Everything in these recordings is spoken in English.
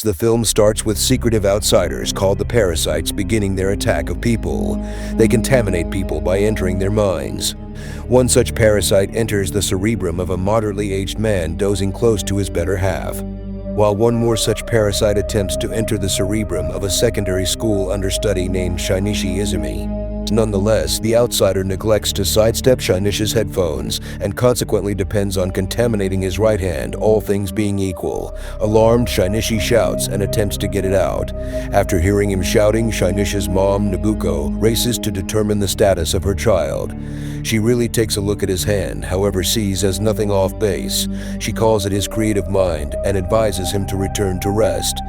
The film starts with secretive outsiders called the Parasites beginning their attack of people. They contaminate people by entering their minds. One such parasite enters the cerebrum of a moderately aged man dozing close to his better half, while one more such parasite attempts to enter the cerebrum of a secondary school understudy named Shinichi Izumi. Nonetheless, the outsider neglects to sidestep Shinichi's headphones and consequently depends on contaminating his right hand, all things being equal. Alarmed, Shinichi shouts and attempts to get it out. After hearing him shouting, Shinichi's mom, Nobuko, races to determine the status of her child. She really takes a look at his hand, however sees as nothing off base. She calls it his creative mind and advises him to return to rest.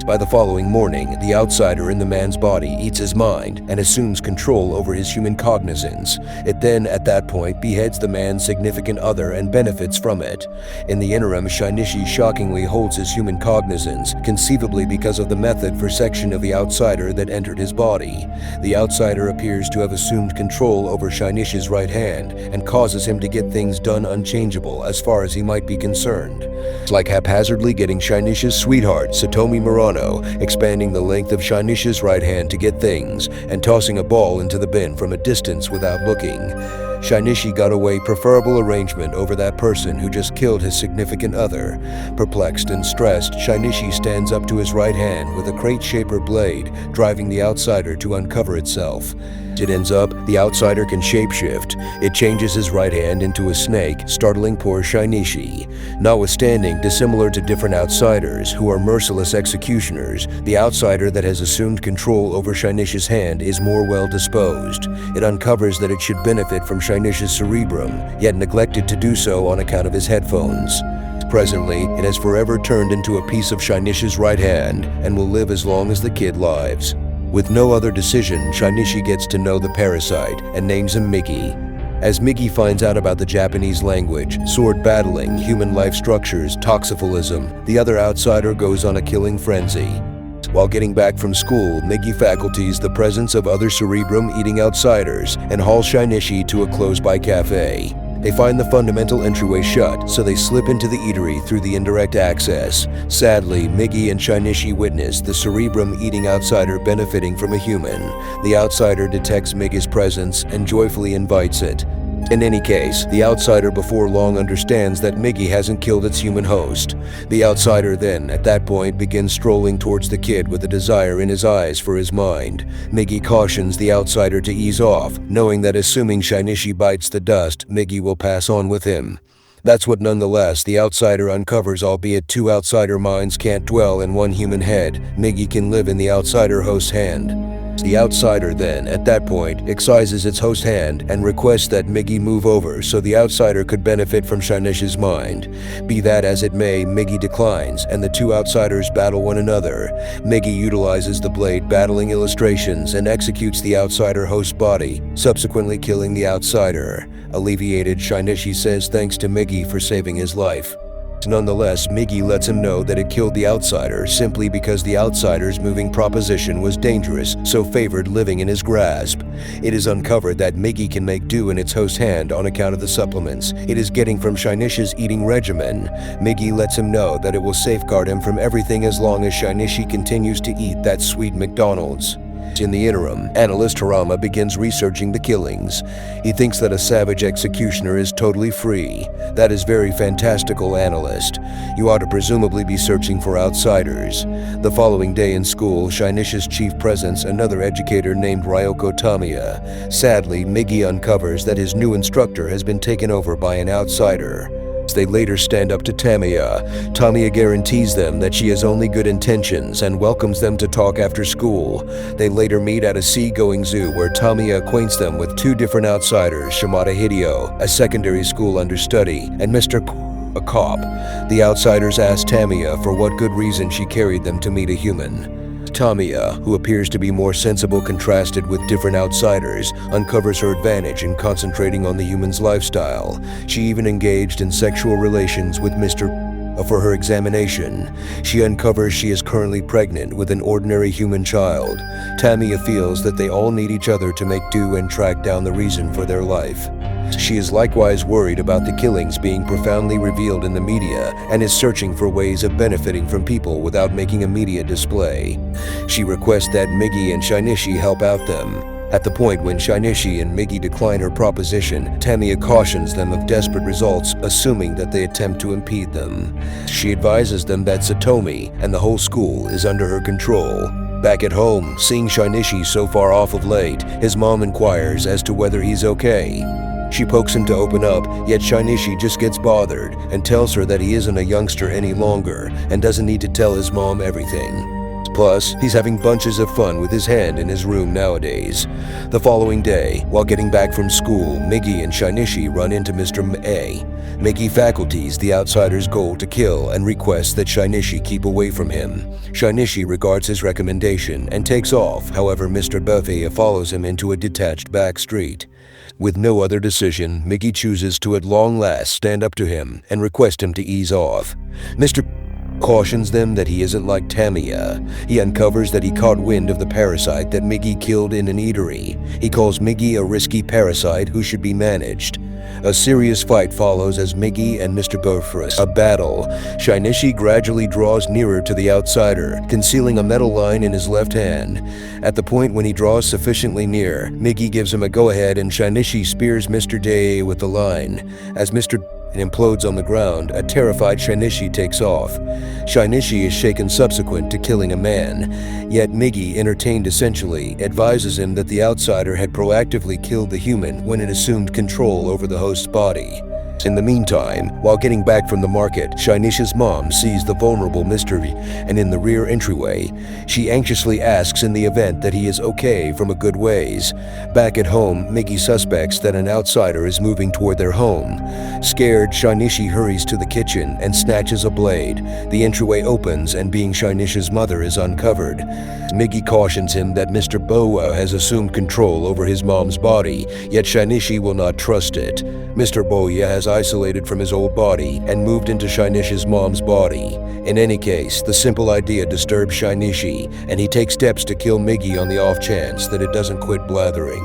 By the following morning, the outsider in the man's body eats his mind and assumes control over his human cognizance. It then, at that point, beheads the man's significant other and benefits from it. In the interim, Shinichi shockingly holds his human cognizance, conceivably because of the method for section of the outsider that entered his body. The outsider appears to have assumed control over Shinichi's right hand and causes him to get things done unchangeable as far as he might be concerned. It's like haphazardly getting Shinichi's sweetheart, Satomi Murano, expanding the length of Shinichi's right hand to get things, and tossing a ball into the bin from a distance without looking. Shinichi got away preferable arrangement over that person who just killed his significant other. Perplexed and stressed, Shinichi stands up to his right hand with a crate-shaper blade, driving the outsider to uncover itself. It ends up, the outsider can shapeshift. It changes his right hand into a snake, startling poor Shinichi. Notwithstanding, dissimilar to different outsiders, who are merciless executioners, the outsider that has assumed control over Shinichi's hand is more well-disposed. It uncovers that it should benefit from Shinichi's cerebrum, yet neglected to do so on account of his headphones. Presently, it has forever turned into a piece of Shinichi's right hand and will live as long as the kid lives. With no other decision, Shinichi gets to know the parasite and names him Migi. As Migi finds out about the Japanese language, sword battling, human life structures, toxophilism, the other outsider goes on a killing frenzy. While getting back from school, Migi faculties the presence of other cerebrum-eating outsiders and hauls Shinichi to a close-by cafe. They find the fundamental entryway shut, so they slip into the eatery through the indirect access. Sadly, Migi and Shinichi witness the cerebrum-eating outsider benefiting from a human. The outsider detects Migi's presence and joyfully invites it. In any case, the outsider before long understands that Migi hasn't killed its human host. The outsider then, at that point, begins strolling towards the kid with a desire in his eyes for his mind. Migi cautions the outsider to ease off, knowing that assuming Shinichi bites the dust, Migi will pass on with him. That's what nonetheless the outsider uncovers, albeit two outsider minds can't dwell in one human head. Migi can live in the outsider host's hand. The outsider then, at that point, excises its host hand and requests that Migi move over so the outsider could benefit from Shinichi's mind. Be that as it may, Migi declines, and the two outsiders battle one another. Migi utilizes the blade battling illustrations and executes the outsider host's body, subsequently killing the outsider. Alleviated, Shinichi says thanks to Migi for saving his life. Nonetheless, Migi lets him know that it killed the outsider simply because the outsider's moving proposition was dangerous, so favored living in his grasp. It is uncovered that Migi can make do in its host's hand on account of the supplements it is getting from Shinichi's eating regimen. Migi lets him know that it will safeguard him from everything as long as Shinichi continues to eat that sweet McDonald's. In the interim, analyst Harama begins researching the killings. He thinks that a savage executioner is totally free. That is very fantastical, analyst. You ought to presumably be searching for outsiders. The following day in school, Shinichi's chief presents another educator named Ryoko Tamiya. Sadly, Migi uncovers that his new instructor has been taken over by an outsider. They later stand up to Tamiya. Tamiya guarantees them that she has only good intentions and welcomes them to talk after school. They later meet at a sea-going zoo where Tamiya acquaints them with two different outsiders, Shimada Hideo, a secondary school understudy, and Mr. a cop. The outsiders ask Tamiya for what good reason she carried them to meet a human. Tamiya, who appears to be more sensible contrasted with different outsiders, uncovers her advantage in concentrating on the human's lifestyle. She even engaged in sexual relations with Mr. For her examination. She uncovers she is currently pregnant with an ordinary human child. Tamiya feels that they all need each other to make do and track down the reason for their life. She is likewise worried about the killings being profoundly revealed in the media and is searching for ways of benefiting from people without making a media display. She requests that Miggy and Shinichi help out them. At the point when Shinichi and Miggy decline her proposition, Tamiya cautions them of desperate results, assuming that they attempt to impede them. She advises them that Satomi and the whole school is under her control. Back at home, seeing Shinichi so far off of late, his mom inquires as to whether he's okay. She pokes him to open up, yet Shinichi just gets bothered and tells her that he isn't a youngster any longer and doesn't need to tell his mom everything. Plus, he's having bunches of fun with his hand in his room nowadays. The following day, while getting back from school, Miggy and Shinichi run into Mr. A. Miggy faculties the outsider's goal to kill and requests that Shinichi keep away from him. Shinichi regards his recommendation and takes off, however Mr. Buffet follows him into a detached back street. With no other decision, Miggy chooses to at long last stand up to him and request him to ease off. Mr. cautions them that he isn't like Tamiya. He uncovers that he caught wind of the parasite that Miggy killed in an eatery. He calls Miggy a risky parasite who should be managed. A serious fight follows as Miggy and Mr. Bofrus a battle. Shinichi gradually draws nearer to the outsider, concealing a metal line in his left hand. At the point when he draws sufficiently near, Miggy gives him a go-ahead and Shinichi spears Mr. Day with the line. As Mr. implodes on the ground, a terrified Shinichi takes off. Shinichi is shaken subsequent to killing a man, yet Miggy, entertained essentially, advises him that the outsider had proactively killed the human when it assumed control over the host's body. In the meantime, while getting back from the market, Shinichi's mom sees the vulnerable Mr. V, and in the rear entryway, she anxiously asks in the event that he is okay from a good ways. Back at home, Miggy suspects that an outsider is moving toward their home. Scared, Shinichi hurries to the kitchen and snatches a blade. The entryway opens and being Shinichi's mother is uncovered. Miggy cautions him that Mr. Boa has assumed control over his mom's body, yet Shinichi will not trust it. Mr. Boya has isolated from his old body and moved into Shinichi's mom's body. In any case, the simple idea disturbs Shinichi, and he takes steps to kill Miggy on the off chance that it doesn't quit blathering.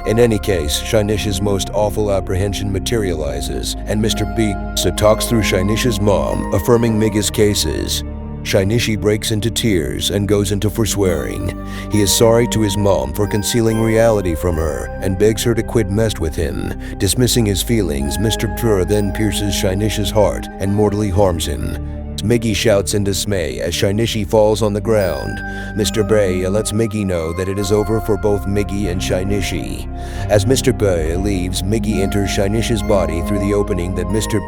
In any case, Shinichi's most awful apprehension materializes, and Mr. B talks through Shinichi's mom, affirming Miggy's cases. Shinichi breaks into tears and goes into forswearing. He is sorry to his mom for concealing reality from her and begs her to quit mess with him. Dismissing his feelings, Mr. Trura then pierces Shinichi's heart and mortally harms him. Miggy shouts in dismay as Shinichi falls on the ground. Mr. Bray lets Miggy know that it is over for both Miggy and Shinichi. As Mr. Bray leaves, Miggy enters Shinichi's body through the opening that Mr.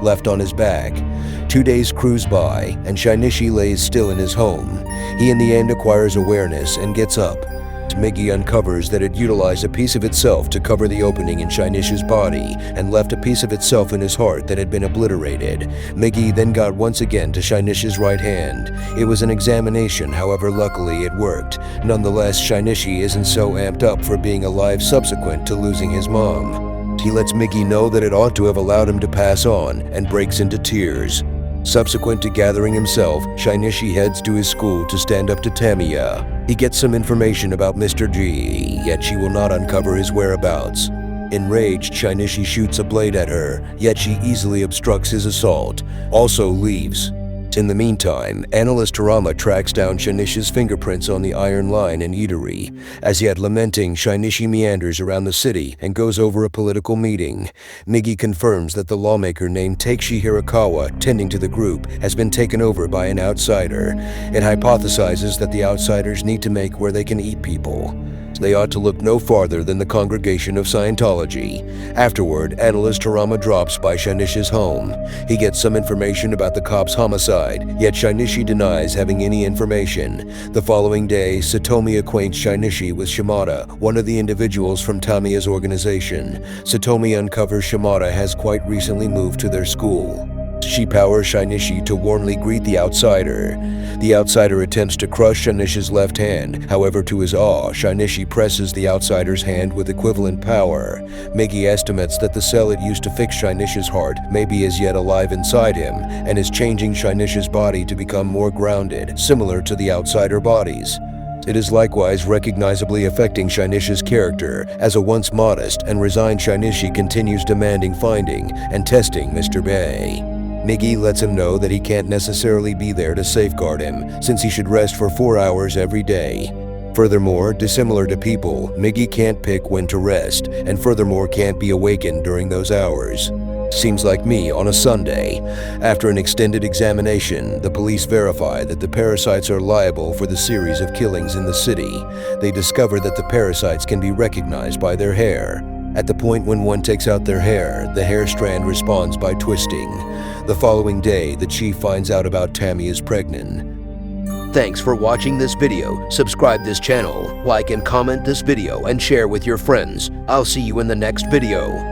left on his back. 2 days cruise by, and Shinichi lays still in his home. He in the end acquires awareness and gets up. Miggy uncovers that it utilized a piece of itself to cover the opening in Shinichi's body and left a piece of itself in his heart that had been obliterated. Miggy then got once again to Shinichi's right hand. It was an examination, however luckily it worked. Nonetheless, Shinichi isn't so amped up for being alive subsequent to losing his mom. He lets Miggy know that it ought to have allowed him to pass on and breaks into tears. Subsequent to gathering himself, Shinichi heads to his school to stand up to Tamiya. He gets some information about Mr. G, yet she will not uncover his whereabouts. Enraged, Shinichi shoots a blade at her, yet she easily obstructs his assault, also leaves. In the meantime, analyst Tarama tracks down Shinichi's fingerprints on the iron line and eatery. As yet lamenting, Shinichi meanders around the city and goes over a political meeting. Miggy confirms that the lawmaker named Takeshi Hirakawa, tending to the group, has been taken over by an outsider. It hypothesizes that the outsiders need to make where they can eat people. They ought to look no farther than the Congregation of Scientology. Afterward, analyst Tarama drops by Shinichi's home. He gets some information about the cop's homicide, yet Shinichi denies having any information. The following day, Satomi acquaints Shinichi with Shimada, one of the individuals from Tamiya's organization. Satomi uncovers Shimada has quite recently moved to their school. She powers Shinichi to warmly greet the outsider. The outsider attempts to crush Shinichi's left hand. However, to his awe, Shinichi presses the outsider's hand with equivalent power. Miggy estimates that the cell it used to fix Shinichi's heart may be as yet alive inside him and is changing Shinichi's body to become more grounded, similar to the outsider bodies. It is likewise recognizably affecting Shainisha's character, as a once modest and resigned Shainishi continues demanding finding and testing Mr. Bay. Miggy lets him know that he can't necessarily be there to safeguard him, since he should rest for 4 hours every day. Furthermore, dissimilar to people, Miggy can't pick when to rest, and furthermore can't be awakened during those hours. Seems like me on a Sunday. After an extended examination, the police verify that the parasites are liable for the series of killings in the city. They discover that the parasites can be recognized by their hair. At the point when one takes out their hair, the hair strand responds by twisting. The following day, the chief finds out about Tammy is pregnant. Thanks for watching this video. Subscribe this channel, like and comment this video, and share with your friends. I'll see you in the next video.